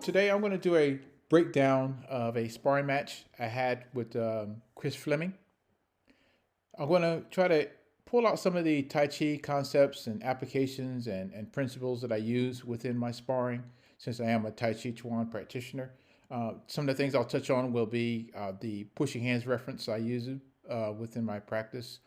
Today I'm going to do a breakdown of a sparring match I had with Chris Fleming. I'm going to try to pull out some of the Tai Chi concepts and applications and principles that I use within my sparring, since I am a Tai Chi Chuan practitioner. Some of the things I'll touch on will be the pushing hands reference I use within my practice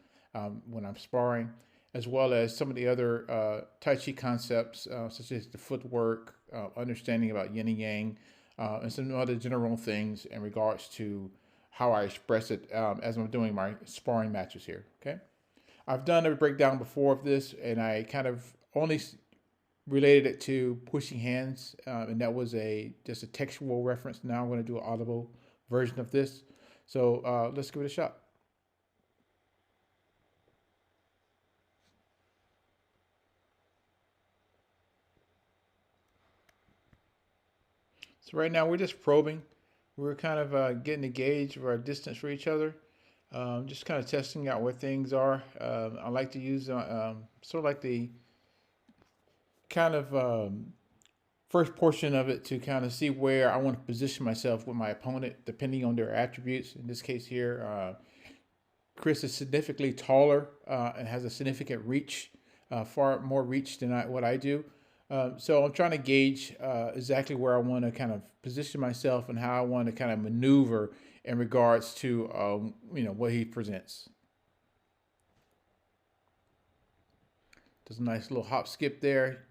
when I'm sparring, as well as some of the other Tai Chi concepts, such as the footwork, understanding about yin and yang, and some other general things in regards to how I express it as I'm doing my sparring matches here. Okay, I've done a breakdown before of this, and I kind of only related it to pushing hands, and that was just a textual reference. Now I'm going to do an audible version of this. So let's give it a shot. So right now we're just probing. We're kind of getting a gauge of our distance for each other. Just kind of testing out where things are. I like to use sort of like the kind of first portion of it to kind of see where I want to position myself with my opponent, depending on their attributes. In this case here, Chris is significantly taller and has a significant reach, far more reach than what I do. So I'm trying to gauge exactly where I want to kind of position myself and how I want to kind of maneuver in regards to what he presents. Does a nice little hop skip there,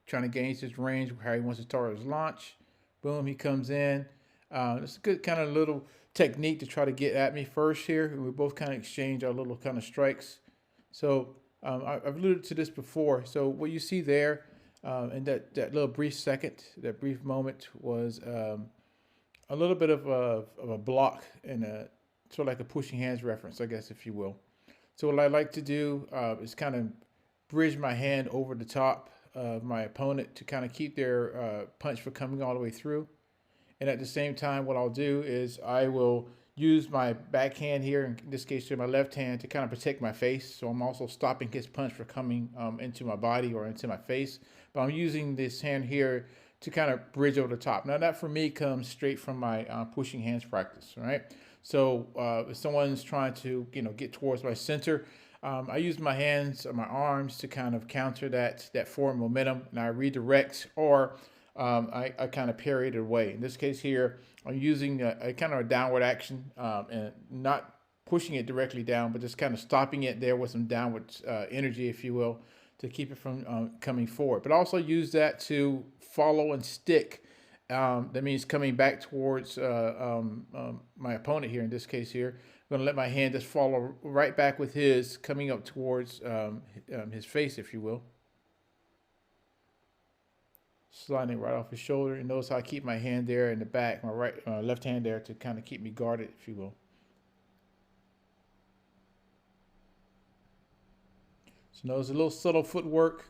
trying to gauge his range, how he wants to start his launch. Boom, he comes in. It's a good kind of little technique to try to get at me first here. And we both kind of exchange our little kind of strikes. So I've alluded to this before. So what you see there in that little brief second, that brief moment was a little bit of a block and sort of like a pushing hands reference, I guess, if you will. So what I like to do is kind of bridge my hand over the top of my opponent to kind of keep their punch from coming all the way through. And at the same time, what I'll do is I will use my backhand here, in this case, my left hand, to kind of protect my face. So I'm also stopping his punch from coming into my body or into my face. But I'm using this hand here to kind of bridge over the top. Now that for me comes straight from my pushing hands practice, right? So if someone's trying to get towards my center, I use my hands or my arms to kind of counter that forward momentum, and I redirect or I kind of parry it away. In this case here, I'm using a kind of a downward action and not pushing it directly down, but just kind of stopping it there with some downward energy, if you will, to keep it from coming forward. But also use that to follow and stick. That means coming back towards my opponent here, in this case here. I'm going to let my hand just follow right back with his, coming up towards his face, if you will. Sliding right off his shoulder. And notice how I keep my hand there in the back, my left hand there to kind of keep me guarded, if you will. So notice a little subtle footwork,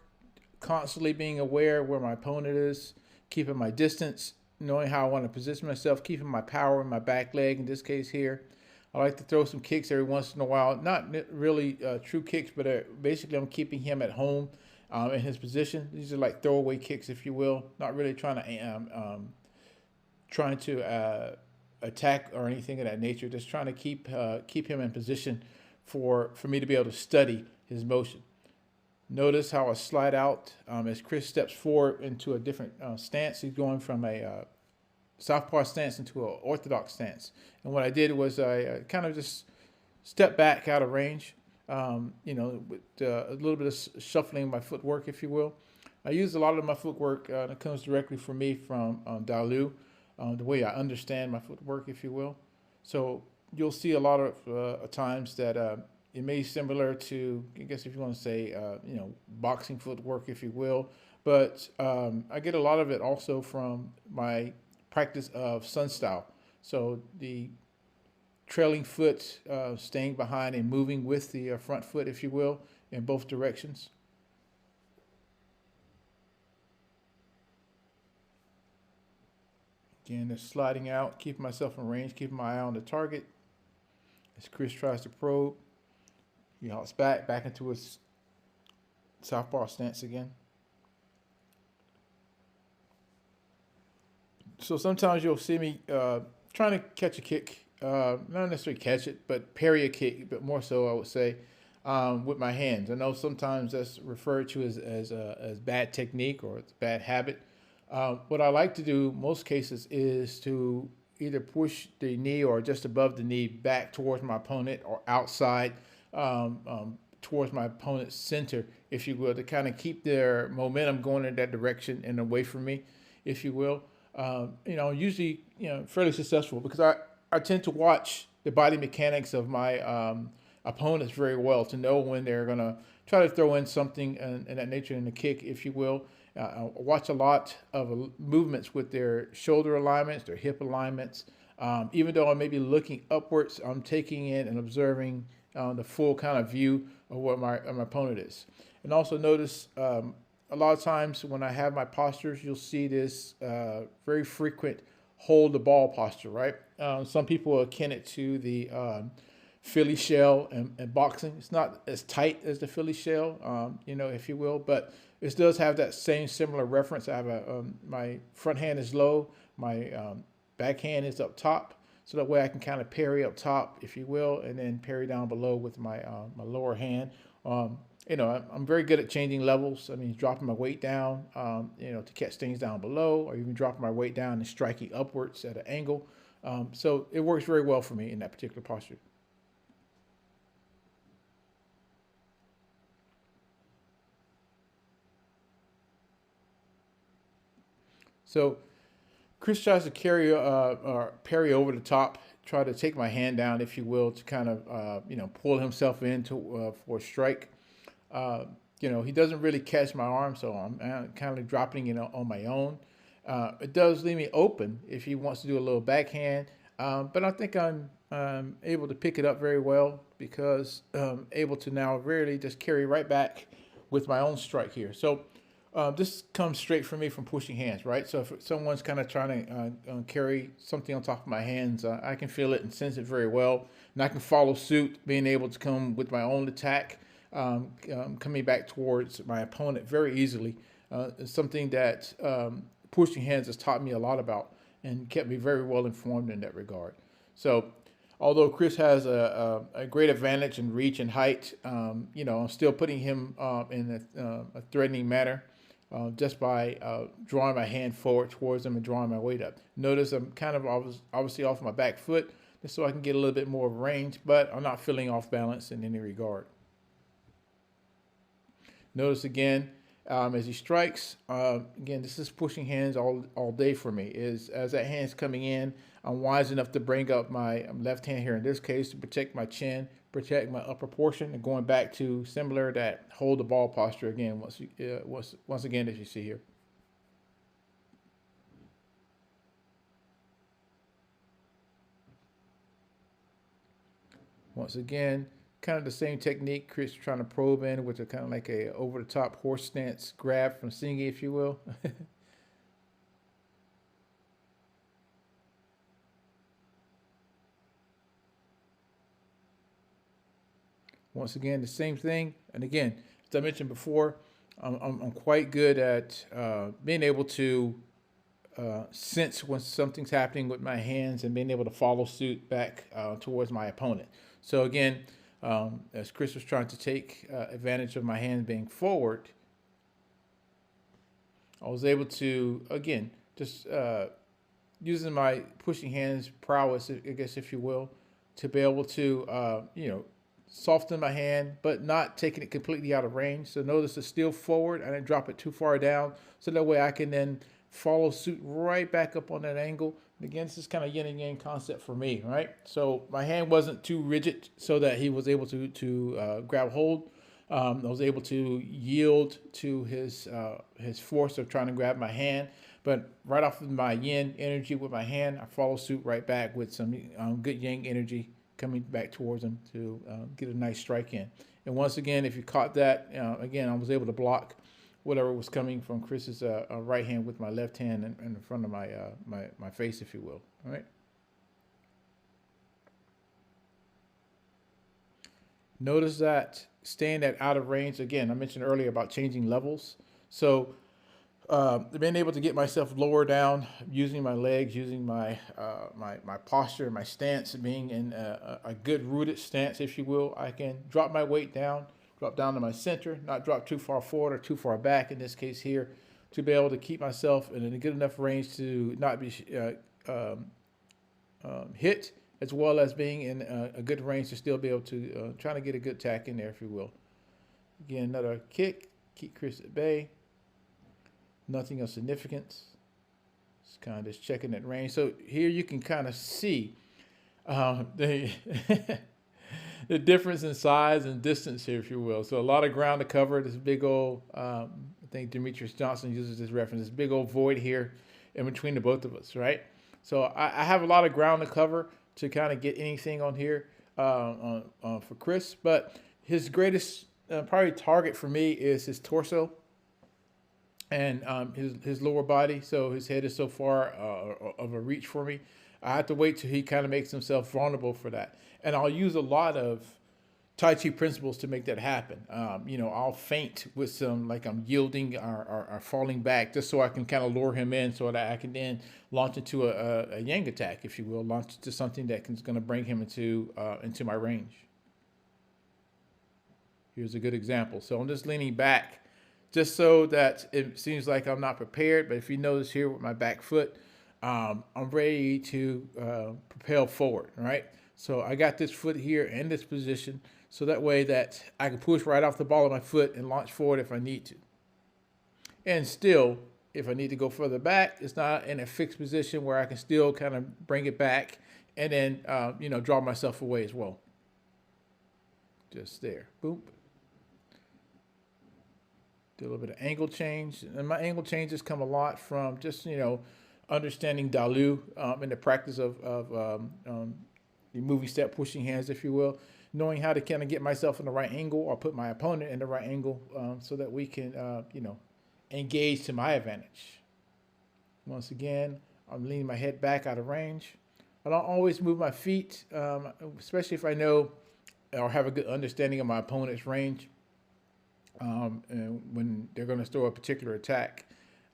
constantly being aware where my opponent is, keeping my distance, knowing how I want to position myself, keeping my power in my back leg, in this case here. I like to throw some kicks every once in a while. Not really true kicks, but basically I'm keeping him at home in his position. These are like throwaway kicks, if you will. Not really trying to attack or anything of that nature. Just trying to keep him in position for me to be able to study his motion. Notice how I slide out as Chris steps forward into a different stance. He's going from a southpaw stance into an orthodox stance. And what I did was I kind of just stepped back out of range, with a little bit of shuffling my footwork, if you will. I use a lot of my footwork that comes directly from me from Dalu, the way I understand my footwork, if you will. So you'll see a lot of times that it may be similar to, I guess if you want to say, boxing footwork, if you will. But I get a lot of it also from my practice of Sun style. So the trailing foot, staying behind and moving with the front foot, if you will, in both directions. Again, just sliding out, keeping myself in range, keeping my eye on the target. As Chris tries to probe, he hops back into his southpaw stance again. So sometimes you'll see me trying to catch a kick, not necessarily catch it, but parry a kick, but more so I would say with my hands. I know sometimes that's referred to as bad technique or it's bad habit. What I like to do most cases is to either push the knee or just above the knee back towards my opponent or outside towards my opponent's center, if you will, to kind of keep their momentum going in that direction and away from me, if you will. Usually, fairly successful because I tend to watch the body mechanics of my opponents very well to know when they're going to try to throw in something in that nature in the kick, if you will. I watch a lot of movements with their shoulder alignments, their hip alignments. Even though I may be looking upwards, I'm taking in and observing the full kind of view of what my opponent is. And also notice a lot of times when I have my postures, you'll see this very frequent hold the ball posture, right? Some people akin it to the Philly shell and boxing. It's not as tight as the Philly shell, if you will, but it does have that same similar reference. I have my front hand is low, my back hand is up top, so that way I can kind of parry up top, if you will, and then parry down below with my lower hand. I'm very good at changing levels. I mean, dropping my weight down, to catch things down below, or even dropping my weight down and striking upwards at an angle. So it works very well for me in that particular posture. So Chris tries to carry or parry over the top, try to take my hand down, if you will, to kind of pull himself into for a strike. He doesn't really catch my arm, so I'm kind of dropping it on my own. It does leave me open if he wants to do a little backhand, but I think I'm able to pick it up very well because I'm able to now really just carry right back with my own strike here. So this comes straight from me from pushing hands, right? So if someone's kind of trying to carry something on top of my hands, I can feel it and sense it very well, and I can follow suit, being able to come with my own attack, coming back towards my opponent very easily. It's something that pushing hands has taught me a lot about and kept me very well informed in that regard. So although Chris has a great advantage in reach and height, I'm still putting him in a threatening manner just by drawing my hand forward towards him and drawing my weight up. Notice I'm kind of obviously off my back foot just so I can get a little bit more range, but I'm not feeling off balance in any regard. Notice again, as he strikes, again, this is pushing hands all day for me. As that hand's coming in, I'm wise enough to bring up my left hand here in this case to protect my chin, protect my upper portion, and going back to similar that hold the ball posture again once again as you see here. Once again, kind of the same technique. Chris trying to probe in with a kind of like a over the top horse stance grab from Xingyi, if you will. Once again, the same thing. And again, as I mentioned before, I'm quite good at being able to sense when something's happening with my hands and being able to follow suit back towards my opponent. So again, as Chris was trying to take advantage of my hand being forward, I was able to, again, just using my pushing hands prowess, I guess, if you will, to be able to, soften my hand, but not taking it completely out of range. So notice it's still forward. I didn't drop it too far down. So that way I can then follow suit right back up on that angle. And again, this is kind of yin and yang concept for me, right? So my hand wasn't too rigid so that he was able to grab hold. I was able to yield to his force of trying to grab my hand. But right off of my yin energy with my hand, I follow suit right back with some good yang energy coming back towards him to get a nice strike in. And once again, if you caught that, again, I was able to block whatever was coming from Chris's right hand with my left hand in front of my face, if you will. All right. Notice that staying at out of range. Again, I mentioned earlier about changing levels. So being able to get myself lower down, using my legs, using my my posture, my stance, being in a good rooted stance, if you will. I can drop my weight down, drop down to my center, not drop too far forward or too far back. In this case here, to be able to keep myself in a good enough range to not be hit, as well as being in a good range to still be able to trying to get a good tack in there, if you will. Again, another kick, keep Chris at bay. Nothing of significance. Just kind of just checking that range. So here you can kind of see the the difference in size and distance here, if you will. So a lot of ground to cover. This big old, I think Demetrius Johnson uses this reference, this big old void here in between the both of us, right? So I have a lot of ground to cover to kind of get anything on here for Chris. But his greatest probably target for me is his torso and his lower body. So his head is so far of a reach for me. I have to wait till he kind of makes himself vulnerable for that. And I'll use a lot of Tai Chi principles to make that happen. I'll feint with some, like I'm yielding or falling back, just so I can kind of lure him in so that I can then launch into a yang attack, if you will, launch into something that is going to bring him into my range. Here's a good example. So I'm just leaning back just so that it seems like I'm not prepared. But if you notice here with my back foot, I'm ready to propel forward, right? So I got this foot here in this position, so that way that I can push right off the ball of my foot and launch forward if I need to. And still, if I need to go further back, it's not in a fixed position where I can still kind of bring it back and then, draw myself away as well. Just there, boom. Do a little bit of angle change. And my angle changes come a lot from just, understanding Dalu in the practice of the moving step, pushing hands, if you will. Knowing how to kind of get myself in the right angle or put my opponent in the right angle so that we can, engage to my advantage. Once again, I'm leaning my head back out of range. I don't always move my feet, especially if I know or have a good understanding of my opponent's range. And when they're going to throw a particular attack,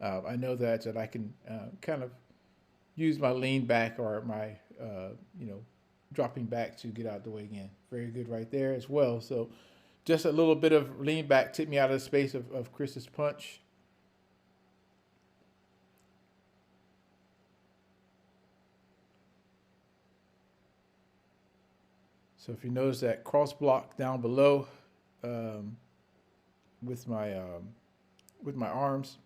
I know that I can kind of use my lean back or my, dropping back to get out of the way again. Very good right there as well. So just a little bit of lean back took me out of the space of Chris's punch. So if you notice that cross block down below, with my arms,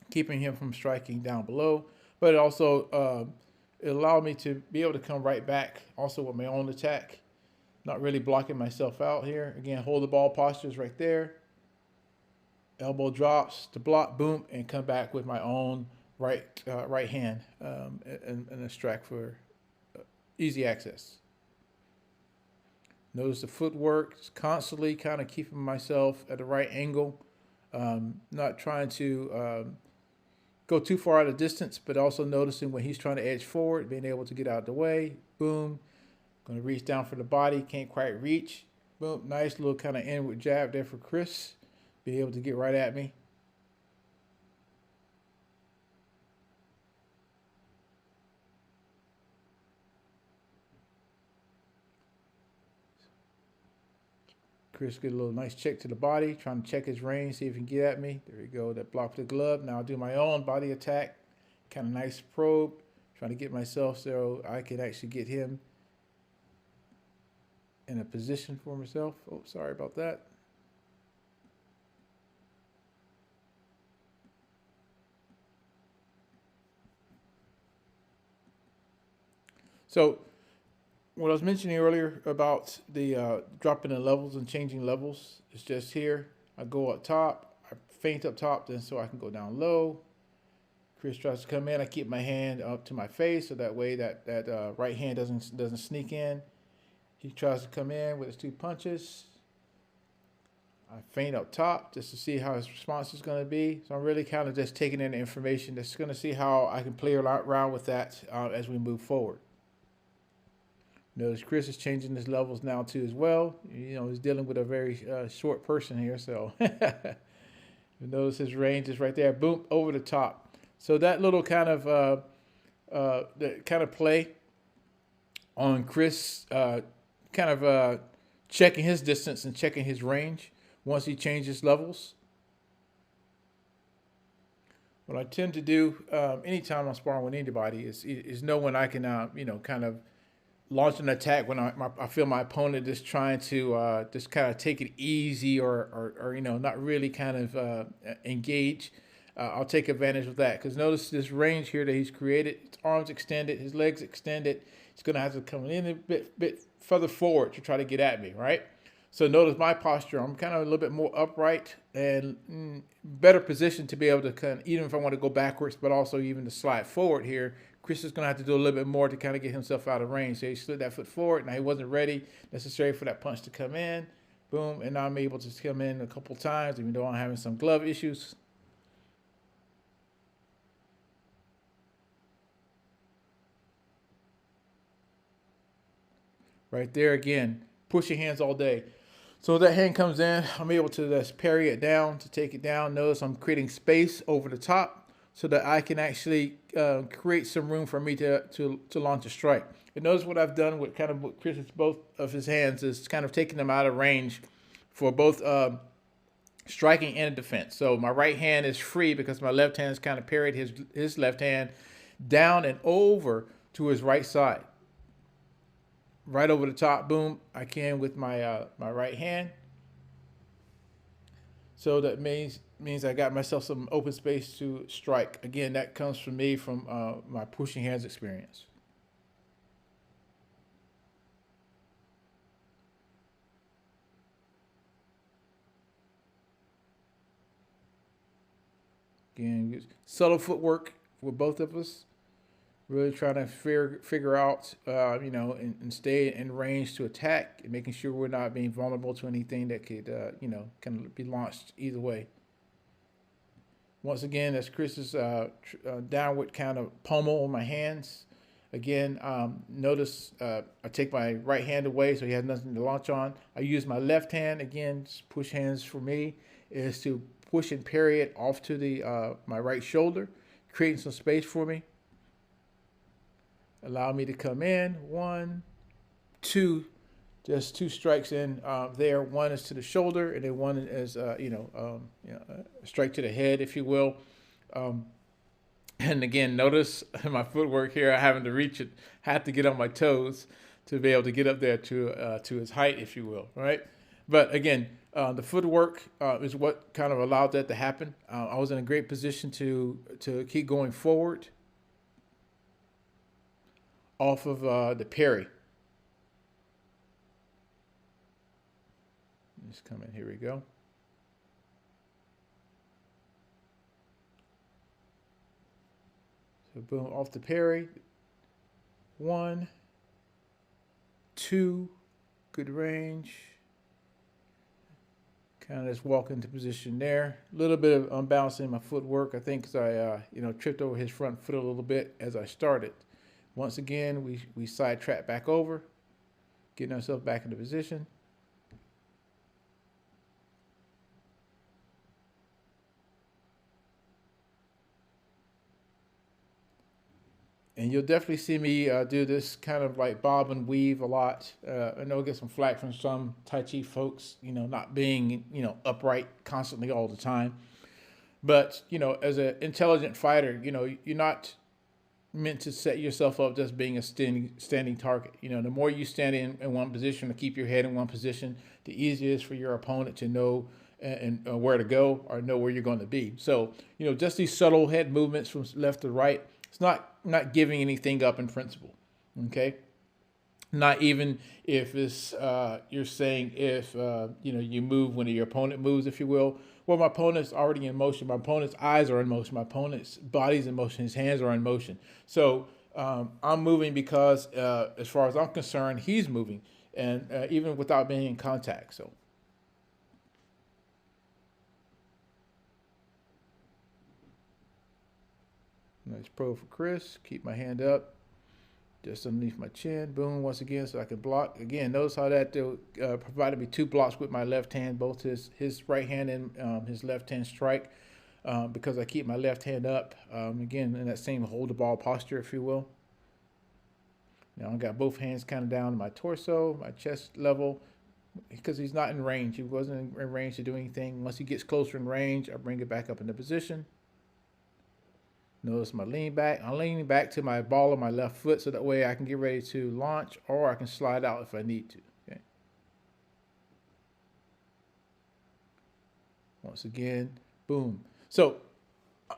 keeping him from striking down below, but it also it allowed me to be able to come right back also with my own attack, not really blocking myself out here. Again, hold the ball postures right there, elbow drops to block, boom, and come back with my own right hand and a strike for easy access. Notice the footwork, just constantly kind of keeping myself at the right angle, not trying to go too far out of distance, but also noticing when he's trying to edge forward, being able to get out of the way, boom. Going to reach down for the body, can't quite reach, boom. Nice little kind of inward jab there for Chris, be able to get right at me. Chris get a little nice check to the body, trying to check his range, see if he can get at me. There we go, that blocked the glove. Now I'll do my own body attack, kind of nice probe, trying to get myself so I can actually get him in a position for myself. Oh, sorry about that. So what I was mentioning earlier about the dropping the levels and changing levels, it's just here. I go up top, I feint up top, then so I can go down low. Chris tries to come in. I keep my hand up to my face so that way that right hand doesn't sneak in. He tries to come in with his two punches. I feint up top just to see how his response is going to be. So I'm really kind of just taking in the information. Just going to see how I can play around with that as we move forward. Notice Chris is changing his levels now too as well. He's dealing with a very short person here, so You notice his range is right there. Boom, over the top. So that little kind of play on Chris, checking his distance and checking his range once he changes levels. What I tend to do anytime I'm sparring with anybody is know when I can, kind of launch an attack when I feel my opponent is trying to just kind of take it easy or not really kind of engage. I'll take advantage of that because notice this range here that he's created. His arms extended, his legs extended. He's going to have to come in a bit further forward to try to get at me, right? So notice my posture. I'm kind of a little bit more upright and better positioned to be able to kind of, even if I want to go backwards, but also even to slide forward here. Chris is going to have to do a little bit more to kind of get himself out of range. So he slid that foot forward. Now he wasn't ready necessarily for that punch to come in. Boom. And now I'm able to come in a couple times, even though I'm having some glove issues. Right there again, push your hands all day. So that hand comes in, I'm able to just parry it down, to take it down. Notice I'm creating space over the top so that I can actually create some room for me to launch a strike. And notice what I've done with Chris's both of his hands is kind of taking them out of range for both striking and defense. So my right hand is free because my left hand is kind of parried his left hand down and over to his right side. Right over the top, boom, I can with my my right hand. So that means I got myself some open space to strike. Again, that comes from me from my pushing hands experience. Again, subtle footwork with both of us. Really trying to figure out, and stay in range to attack, and making sure we're not being vulnerable to anything that could, can be launched either way. Once again, that's Chris's downward kind of pommel on my hands. Again, notice I take my right hand away so he has nothing to launch on. I use my left hand, again, push hands for me, is to push and parry it off to the my right shoulder, creating some space for me. Allow me to come in. 1, 2, just 2 strikes in there. One is to the shoulder, and then one is, a strike to the head, if you will. And again, notice my footwork here. I having to reach it, have to get on my toes to be able to get up there to his height, if you will. Right. But again, the footwork is what kind of allowed that to happen. I was in a great position to keep going forward off of the parry. Just come in. Here we go. So boom, off the parry. 1, 2, good range. Kind of just walk into position there. A little bit of unbalancing my footwork, I think, because I tripped over his front foot a little bit as I started. Once again, we sidetrack back over, getting ourselves back into position. And you'll definitely see me do this kind of like bob and weave a lot. I know I get some flack from some Tai Chi folks, not being, upright constantly all the time. But, as an intelligent fighter, you're not meant to set yourself up just being a standing target. The more you stand in one position to keep your head in one position, the easier it is for your opponent to know and where to go or know where you're going to be. So, just these subtle head movements from left to right, it's not giving anything up in principle, okay? Not even if it's you're saying if you move when your opponent moves, if you will. Well, my opponent's already in motion. My opponent's eyes are in motion. My opponent's body's in motion. His hands are in motion. So I'm moving because, as far as I'm concerned, he's moving, and even without being in contact. So. Nice pro for Chris. Keep my hand up. just underneath my chin. Boom, once again, so I can block. Again, notice how that provided me 2 blocks with my left hand, both his right hand and his left hand strike, because I keep my left hand up, again, in that same hold the ball posture, if you will. Now I got both hands kind of down to my torso, my chest level, because he's not in range. He wasn't in range to do anything. Once he gets closer in range, I bring it back up into position. Notice my lean back. I'm leaning back to my ball of my left foot so that way I can get ready to launch, or I can slide out if I need to. Okay. Once again, boom. So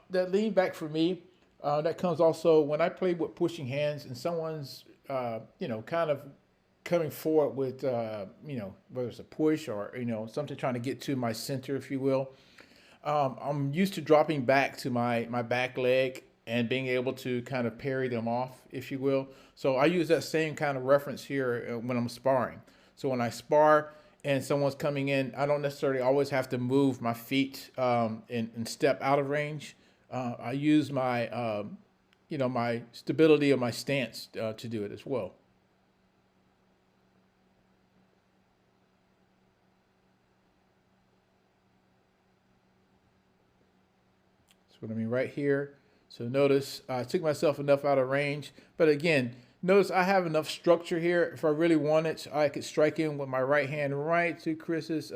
that lean back for me, that comes also when I play with pushing hands and someone's, kind of coming forward with, whether it's a push or, something trying to get to my center, if you will. I'm used to dropping back to my back leg and being able to kind of parry them off, if you will. So I use that same kind of reference here when I'm sparring. So when I spar and someone's coming in, I don't necessarily always have to move my feet and step out of range. I use my, my stability of my stance to do it as well. What I mean right here. So notice I took myself enough out of range, but again, notice I have enough structure here. If I really wanted, I could strike in with my right hand right to Chris's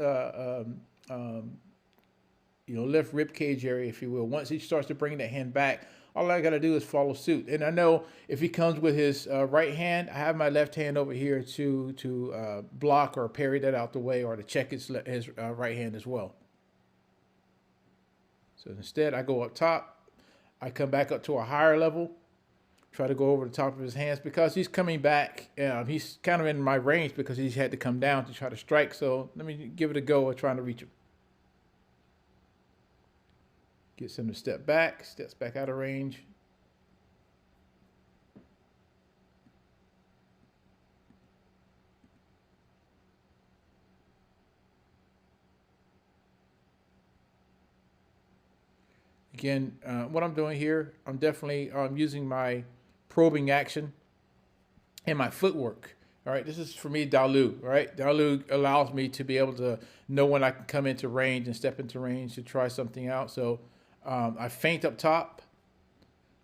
left rib cage area, if you will. Once he starts to bring that hand back, all I got to do is follow suit. And I know if he comes with his right hand, I have my left hand over here to block or parry that out the way, or to check his right hand as well. So instead, I go up top. I come back up to a higher level, try to go over the top of his hands because he's coming back. He's kind of in my range because he's had to come down to try to strike. So let me give it a go of trying to reach him. Gets him to step back, steps back out of range. Again, what I'm doing here, I'm definitely using my probing action and my footwork. All right, this is for me Dalu. Right, Dalu allows me to be able to know when I can come into range and step into range to try something out. So I feint up top.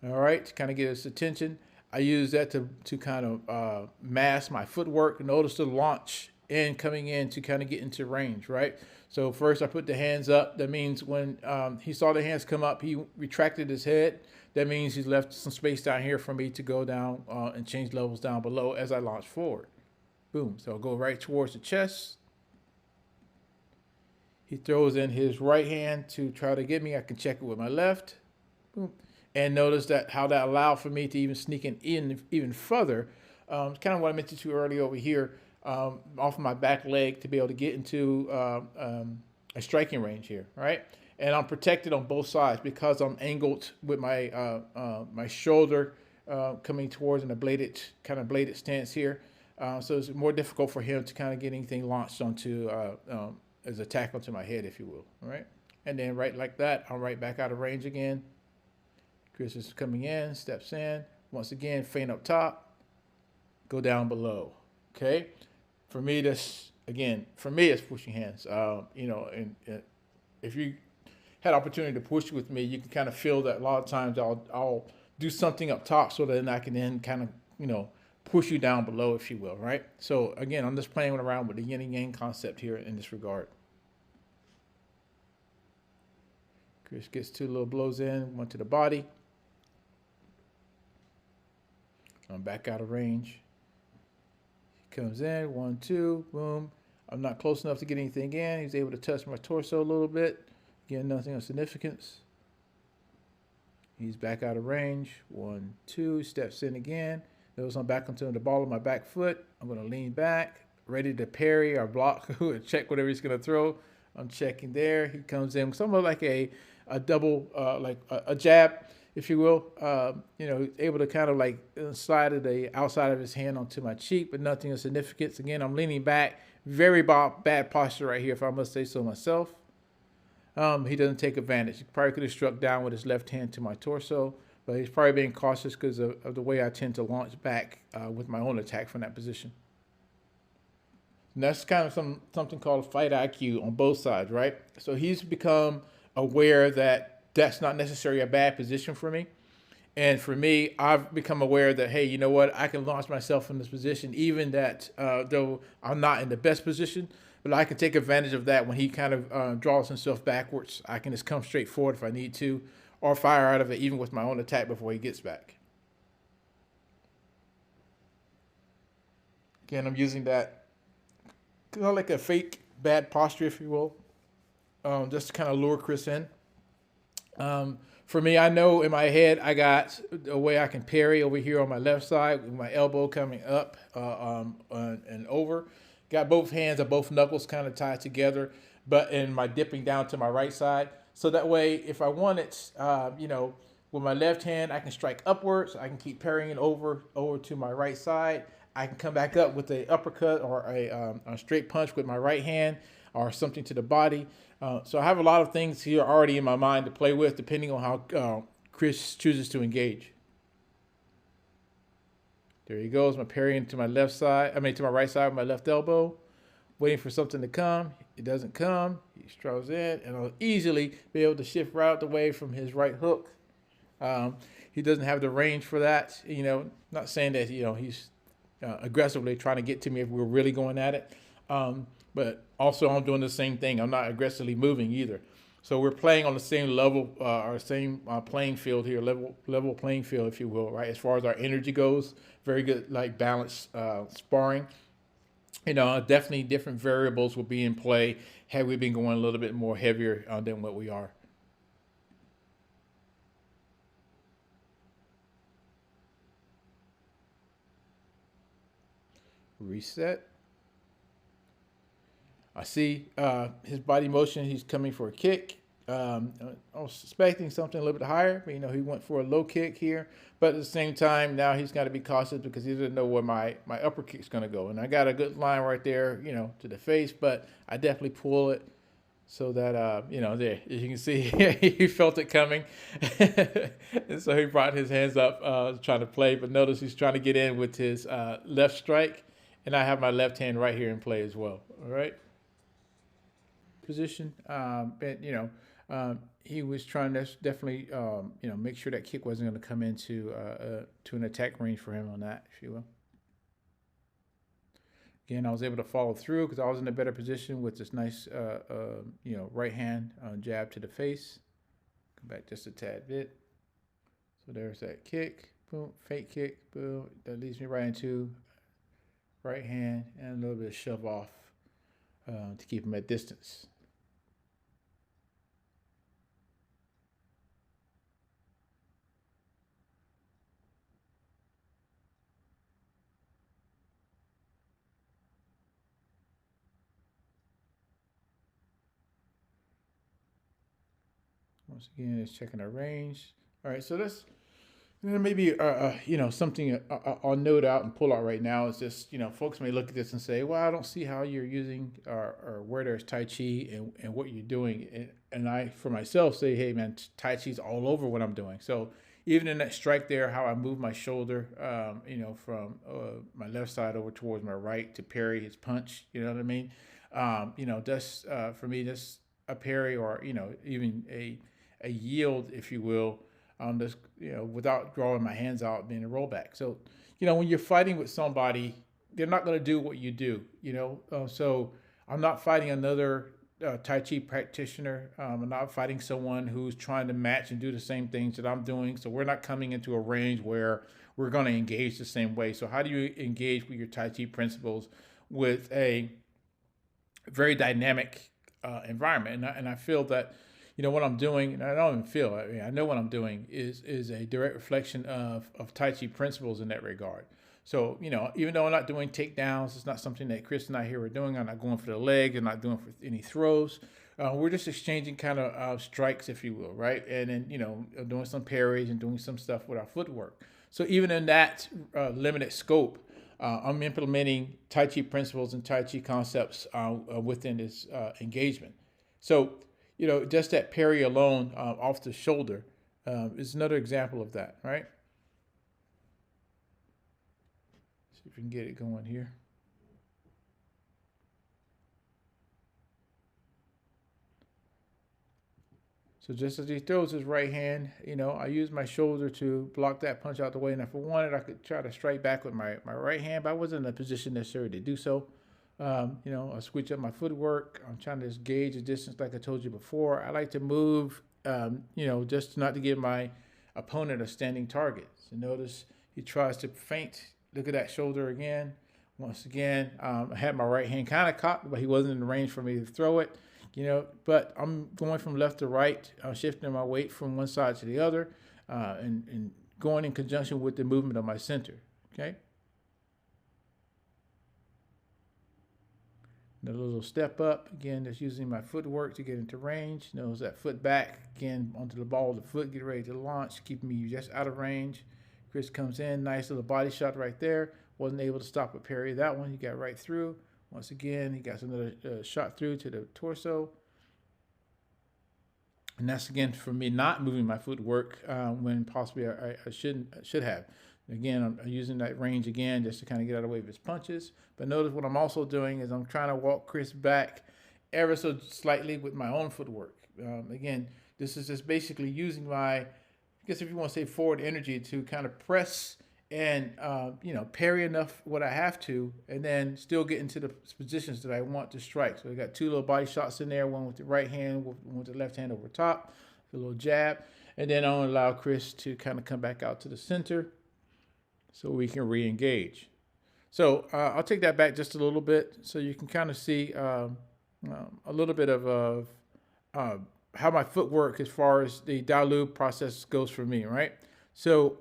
All right, to kind of get his attention. I use that to kind of mask my footwork. Notice the launch and coming in to kind of get into range. Right. So first I put the hands up. That means when he saw the hands come up, he retracted his head. That means he's left some space down here for me to go down and change levels down below as I launch forward. Boom. So I'll go right towards the chest. He throws in his right hand to try to get me. I can check it with my left. Boom. And notice that how that allowed for me to even sneak in even further. It's kind of what I mentioned to you earlier over here. Off of my back leg to be able to get into a striking range here, right? And I'm protected on both sides because I'm angled with my my shoulder coming towards in a bladed stance here. So it's more difficult for him to kind of get anything launched onto as a tackle to my head, if you will, all right? And then right like that, I'm right back out of range again. Chris is coming in, steps in. Once again, feint up top, go down below, okay? For me, it's pushing hands. And if you had opportunity to push with me, you can kind of feel that a lot of times I'll do something up top so that then I can then kind of, push you down below, if you will, right? So again, I'm just playing around with the yin-yang concept here in this regard. Chris gets 2 little blows in, one to the body. I'm back out of range. Comes in, 1, 2, boom. I'm not close enough to get anything in. He's able to touch my torso a little bit. Again, nothing of significance. He's back out of range. 1, 2, steps in again. Notice I'm back onto the ball of my back foot. I'm going to lean back, ready to parry or block or check whatever he's going to throw. I'm checking there. He comes in somewhat like a double, like a jab, if you will, able to kind of like slide the outside of his hand onto my cheek, but nothing of significance. Again, I'm leaning back. Very bad posture right here, if I must say so myself. He doesn't take advantage. He probably could have struck down with his left hand to my torso, But he's probably being cautious because of the way I tend to launch back with my own attack from that position. And that's kind of something called fight IQ on both sides, right? So he's become aware that that's not necessarily a bad position for me. And for me, I've become aware that, hey, you know what? I can launch myself in this position, even that though I'm not in the best position, but I can take advantage of that when he kind of draws himself backwards. I can just come straight forward if I need to, or fire out of it even with my own attack before he gets back. Again, I'm using that kind of like a fake bad posture, if you will, just to kind of lure Chris in. For me, I know in my head I got a way I can parry over here on my left side with my elbow coming up and over. Got both hands or both knuckles kind of tied together, but in my dipping down to my right side. So that way, if I want it, with my left hand, I can strike upwards. I can keep parrying over to my right side. I can come back up with a uppercut or a straight punch with my right hand or something to the body. So I have a lot of things here already in my mind to play with, depending on how Chris chooses to engage. There he goes, my parrying to my left side. To my right side with my left elbow, waiting for something to come. It doesn't come. He strolls in, and I'll easily be able to shift right out the way from his right hook. He doesn't have the range for that. Not saying that he's aggressively trying to get to me if we're really going at it. But also I'm doing the same thing. I'm not aggressively moving either. So we're playing on the same level, or same playing field here, level playing field, if you will, right? As far as our energy goes, very good, like balanced sparring. Definitely different variables will be in play had we been going a little bit more heavier than what we are. Reset. I see his body motion. He's coming for a kick. I was suspecting something a little bit higher, but he went for a low kick here. But at the same time, now he's got to be cautious because he doesn't know where my upper kick's going to go. And I got a good line right there, to the face, but I definitely pull it so that, there, as you can see, he felt it coming. And so he brought his hands up trying to play, but notice he's trying to get in with his left strike. And I have my left hand right here in play as well. All right. Position, but he was trying to definitely make sure that kick wasn't going to come into to an attack range for him on that, if you will. Again, I was able to follow through because I was in a better position with this nice right hand jab to the face. Come back just a tad bit. So there's that kick, boom, fake kick, boom. That leads me right into right hand and a little bit of shove off to keep him at distance. Once again, it's checking our range. All right, so that's maybe something I'll note out and pull out right now is just folks may look at this and say, well, I don't see how you're using or where there's Tai Chi and what you're doing, and I for myself say, hey man, Tai Chi's all over what I'm doing. So even in that strike there, how I move my shoulder, from my left side over towards my right to parry his punch, you know what I mean? That's for me, that's a parry or even a yield, if you will, this, without drawing my hands out, being a rollback. So, when you're fighting with somebody, they're not going to do what you do, so I'm not fighting another Tai Chi practitioner. I'm not fighting someone who's trying to match and do the same things that I'm doing. So we're not coming into a range where we're going to engage the same way. So how do you engage with your Tai Chi principles with a very dynamic environment? And I feel that, what I'm doing, and I don't even feel, I know what I'm doing is a direct reflection of Tai Chi principles in that regard. So, even though I'm not doing takedowns, it's not something that Chris and I here are doing. I'm not going for the leg. I'm not doing for any throws. We're just exchanging kind of strikes, if you will, right? And then, doing some parries and doing some stuff with our footwork. So even in that limited scope, I'm implementing Tai Chi principles and Tai Chi concepts within this engagement. So, just that parry alone off the shoulder, is another example of that, right? See if we can get it going here. So just as he throws his right hand, I use my shoulder to block that punch out the way. And if I wanted, I could try to strike back with my right hand, but I wasn't in a position necessarily to do so. I switch up my footwork. I'm trying to just gauge the distance like I told you before. I like to move, just not to give my opponent a standing target. So notice he tries to feint. Look at that shoulder again. Once again, I had my right hand kind of caught, but he wasn't in the range for me to throw it. But I'm going from left to right. I'm shifting my weight from one side to the other, and going in conjunction with the movement of my center. Okay. Another little step up. Again, just using my footwork to get into range. Nose that foot back. Again, onto the ball of the foot. Get ready to launch. Keeping me just out of range. Chris comes in. Nice little body shot right there. Wasn't able to stop a parry that one. He got right through. Once again, he got another shot through to the torso. And that's, again, for me not moving my footwork when possibly I should have. Again, I'm using that range again just to kind of get out of the way of his punches. But notice what I'm also doing is I'm trying to walk Chris back ever so slightly with my own footwork. Again, this is just basically using my, I guess if you want to say forward energy, to kind of press and parry enough what I have to, and then still get into the positions that I want to strike. So I got two little body shots in there, one with the right hand, one with the left hand over top, a little jab, and then I'll allow Chris to kind of come back out to the center so we can re-engage. So I'll take that back just a little bit so you can kind of see a little bit of how my footwork as far as the Dalu process goes for me, right? So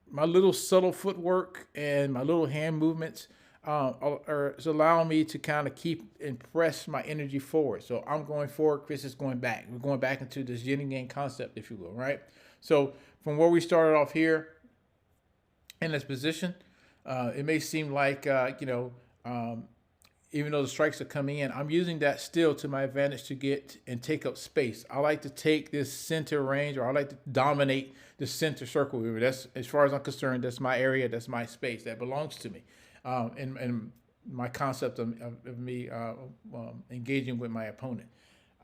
my little subtle footwork and my little hand movements is allowing me to kind of keep and press my energy forward. So I'm going forward, Chris is going back. We're going back into this Yielding-Yin concept, if you will, right? So from where we started off here in this position, it may seem like, even though the strikes are coming in, I'm using that still to my advantage to get and take up space. I like to take this center range, or I like to dominate the center circle. That's, as far as I'm concerned, that's my area, that's my space, that belongs to me. And my concept of me engaging with my opponent.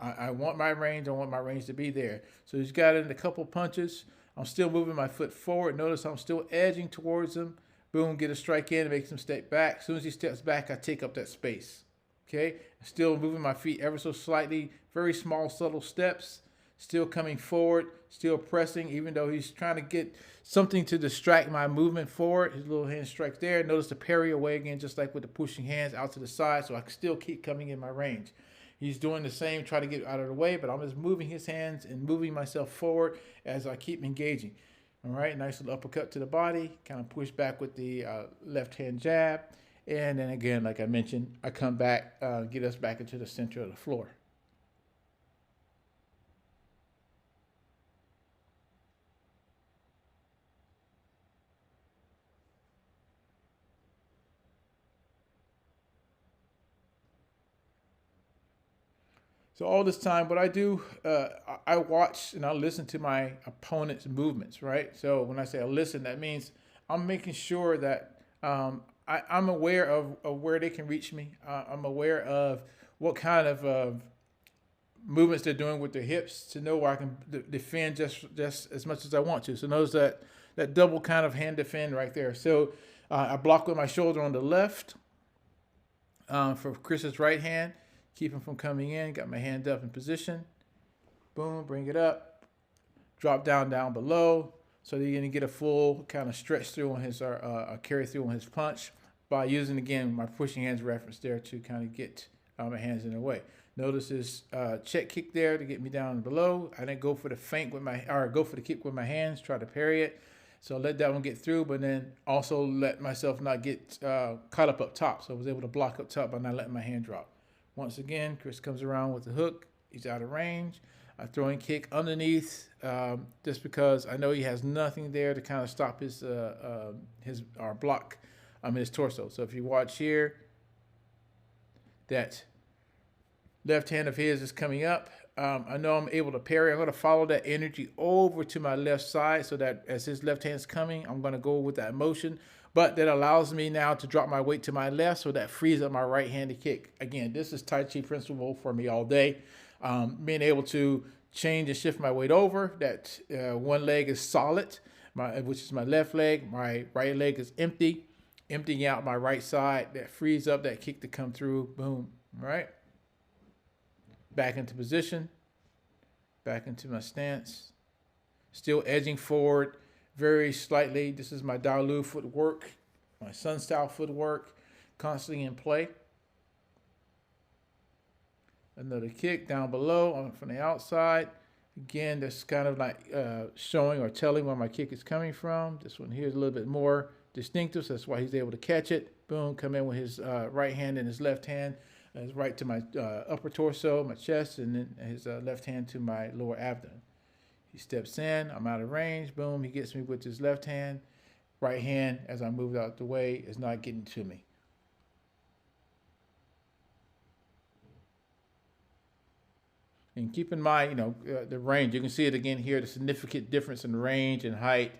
I want my range, I want my range to be there. So he's got it in a couple punches. I'm still moving my foot forward. Notice I'm still edging towards him. Boom, get a strike in, makes him step back. As soon as he steps back, I take up that space. Okay? Still moving my feet ever so slightly, very small, subtle steps. Still coming forward, still pressing, even though he's trying to get something to distract my movement forward. His little hand strike there. Notice the parry away again, just like with the pushing hands out to the side, so I can still keep coming in my range. He's doing the same, trying to get out of the way, but I'm just moving his hands and moving myself forward as I keep engaging. All right, nice little uppercut to the body, kind of push back with the left hand jab. And then again, like I mentioned, I come back, get us back into the center of the floor. So all this time, what I do, I watch and I listen to my opponent's movements, right? So when I say I listen, that means I'm making sure that I'm aware of where they can reach me. I'm aware of what kind of movements they're doing with their hips to know where I can defend just as much as I want to. So notice that double kind of hand defend right there. So I block with my shoulder on the left for Chris's right hand. Keep him from coming in. Got my hand up in position. Boom, bring it up. Drop down below. So you're going to get a full kind of stretch through on his, carry through on his punch by using, again, my pushing hands reference there to kind of get my hands in the way. Notice his check kick there to get me down below. I didn't go for the feint with go for the kick with my hands, try to parry it. So let that one get through, but then also let myself not get caught up top. So I was able to block up top by not letting my hand drop. Once again, Chris comes around with the hook. He's out of range. I throw in kick underneath just because I know he has nothing there to kind of stop his block, his torso. So if you watch here, that left hand of his is coming up. I know I'm able to parry. I'm going to follow that energy over to my left side so that as his left hand's coming, I'm going to go with that motion. But that allows me now to drop my weight to my left, so that frees up my right-handed kick. Again, this is Tai Chi principle for me all day. Being able to change and shift my weight over, that one leg is solid, which is my left leg. My right leg is empty, emptying out my right side. That frees up that kick to come through. Boom. All right. Back into position. Back into my stance. Still edging forward very slightly. This is my Daolu footwork, my Sun style footwork, constantly in play. Another kick down below from the outside. Again, that's kind of like showing or telling where my kick is coming from. This one here is a little bit more distinctive, so that's why he's able to catch it. Boom, come in with his right hand and his left hand. His right to my upper torso, my chest, and then his left hand to my lower abdomen. He steps in, I'm out of range, boom, he gets me with his left hand. Right hand, as I move out the way, is not getting to me. And keep in mind, the range. You can see it again here, the significant difference in range and height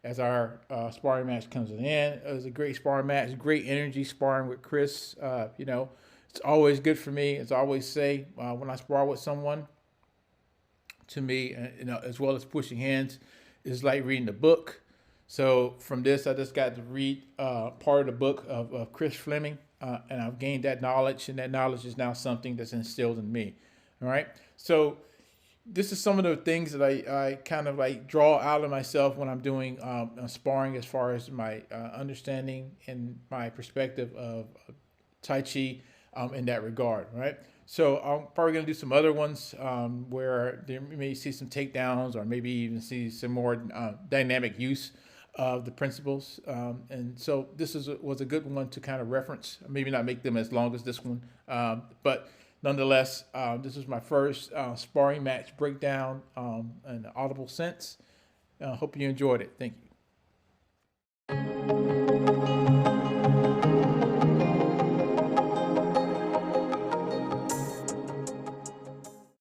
as our sparring match comes in. It was a great sparring match, great energy sparring with Chris. It's always good for me. As I always say, when I spar with someone, to me, as well as pushing hands, is like reading a book. So from this, I just got to read part of the book of Chris Fleming, and I've gained that knowledge, and that knowledge is now something that's instilled in me. All right. So this is some of the things that I kind of like draw out of myself when I'm doing sparring, as far as my understanding and my perspective of Tai Chi in that regard, right? So I'm probably going to do some other ones where you may see some takedowns, or maybe even see some more dynamic use of the principles. And so this was a good one to kind of reference. Maybe not make them as long as this one, but nonetheless, this is my first sparring match breakdown in an audible sense. Hope you enjoyed it. Thank you.